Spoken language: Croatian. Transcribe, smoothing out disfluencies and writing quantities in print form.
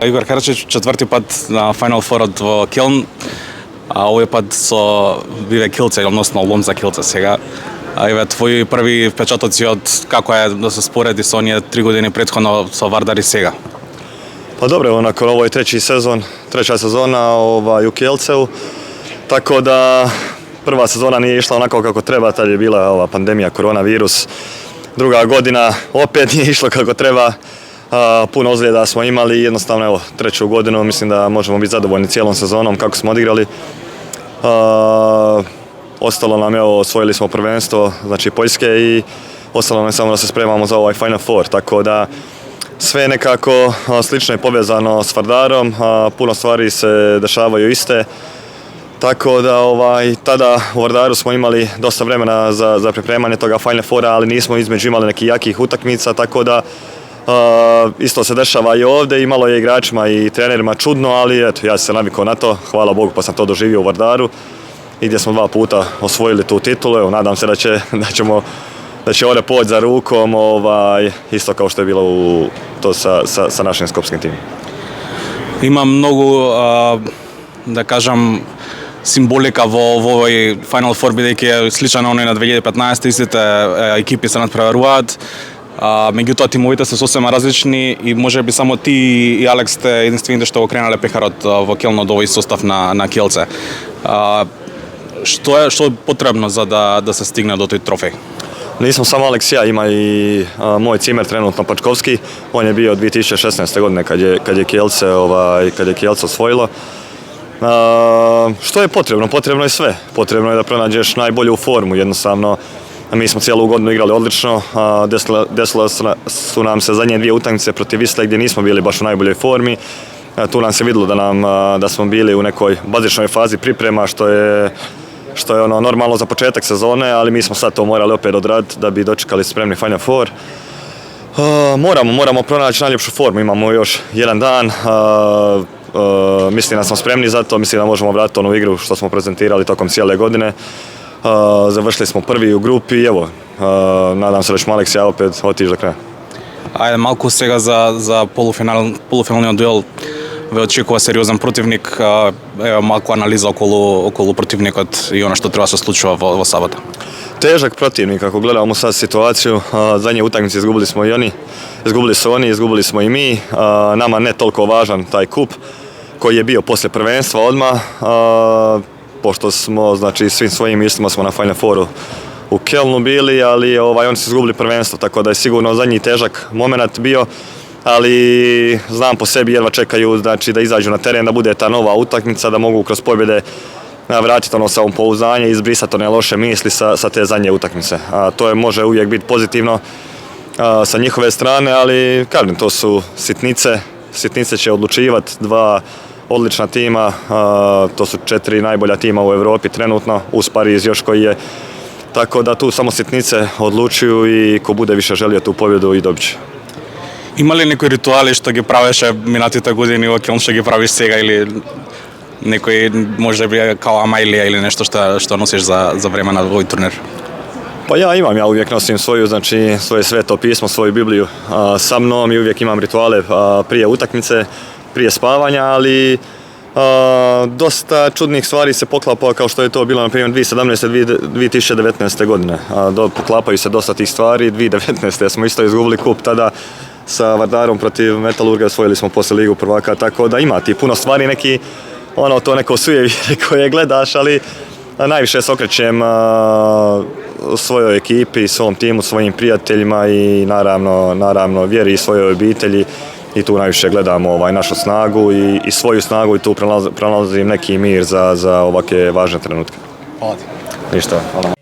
Igor Heračić, četvrti pad na Final Four od Keln, a ovaj pad so bile Kielce, odnosno Lomza Kielce сега. Tvoji prvi vpečatoci od kako je da se sporedi s onije 3 godine prethodno sa Vardar i сега? Pa dobro, onako ovo je treća sezona u Kielceu, tako da prva sezona nije išla onako kako treba, tad je bila ova pandemija, koronavirus. Druga godina opet nije išlo kako treba, puno ozljeda smo imali i jednostavno evo, treću godinu mislim da možemo biti zadovoljni cijelom sezonom kako smo odigrali. Ostalo nam, evo, osvojili smo prvenstvo, znači Poljske, i ostalo nam je samo da se spremamo za ovaj Final Four, tako da sve nekako slično je povezano s Vardarom, puno stvari se dešavaju iste, tako da tada u Vardaru smo imali dosta vremena za pripremanje toga Final Foura, ali nismo između imali nekih jakih utakmica, tako da isto se dešava i ovdje, imalo je igračima i trenerima čudno, ali eto, ja sam se navikao na to, hvala Bogu pa sam to doživio u Vardaru i gdje smo 2 puta osvojili tu titulu. Evo, nadam se da će ovdje poći za rukom, isto kao što je bilo to sa našim skopskim timom. Ima mnogo, da kažem, simbolika v ovoj Final Four, бидејќи е сличен на оној на 2015, истите екипи се надпреваруваат. Меѓутоа тимовите се сосема различни и можеби само ти и Алекс сте единствените што го кренале пехарот во Келн од овој состав на Kielce. Што е потребно за да се стигне до тој трофеј? Nisam samo Aleks, ja, ima i moj cimer trenutno Pačkovski, on je bio 2016. godine kad je Kielce osvojilo. Što je potrebno? Potrebno je sve. Potrebno je da pronađeš najbolju formu, jednostavno. Mi smo cijelu godinu igrali odlično, desilo su nam se zadnje 2 utakmice protiv Wisle gdje nismo bili baš u najboljoj formi. Tu nam se vidjelo da smo bili u nekoj bazičnoj fazi priprema, što je normalno za početak sezone, ali mi smo sad to morali opet odraditi da bi dočekali spremni Final Four. Moramo pronaći najljepšu formu, imamo još jedan dan. Mislim da smo spremni za to, mislim da možemo vratiti onu igru što smo prezentirali tokom cijele godine. Završili smo prvi u grupi i evo, nadam se da ćemo Aleks i ja opet otići do kraja. Ајде малку сега за полуфиналниот дуел. Ве очекува сериозен противник, малку анализа околу противникот и она што треба да се случува во сабота. Težak protivnik, ako gledamo sad situaciju, zadnje utakmice izgubili smo i oni, izgubili smo i mi, nama ne toliko važan taj kup koji je bio poslije prvenstva odmah, pošto smo, znači, svim svojim mislima smo na Final Fouru u Kelnu bili, ali oni su izgubili prvenstvo, tako da je sigurno zadnji težak moment bio, ali znam po sebi, jedva čekaju, znači, da izađu na teren, da bude ta nova utakmica, da mogu kroz pobjede vratiti ono samopouzdanje i izbrisati one loše misli sa te zadnje utakmice. To može uvijek biti pozitivno sa njihove strane, ali kažem, to su sitnice. Sitnice će odlučivati, 2 odlična tima, to su 4 najbolja tima u Europi trenutno, uz Pariz još koji je. Tako da tu samo sitnice odlučuju i ko bude više želio tu pobjedu i dobit će. Има ли некои ритуали што ги правеше минатите години во Келн што ги правиш сега, или некој можеби као амајлија или нешто што носиш за време на овој турнир? Pa ja uvijek nosim svoje sveto pismo, svoju Bibliju sa mnom i uvijek imam rituale prije utakmice, prije spavanja, ali dosta čudnih stvari se poklapa kao što je to bilo na primjer 2017. 2019. godine. Poklapaju se dosta tih stvari. 2019. smo isto izgubili kup tada sa Vardarom protiv Metalurga, osvojili smo poslije Ligu prvaka, tako da ima ti puno stvari, neki to neko sujevjerje koje gledaš, ali najviše se okrećem svojoj ekipi, svom timu, svojim prijateljima i naravno vjeri i svojoj obitelji, i tu najviše gledamo našu snagu i svoju snagu i tu pronalazim neki mir za ovakve važne trenutke. Hvala ti. Ništa, hvala.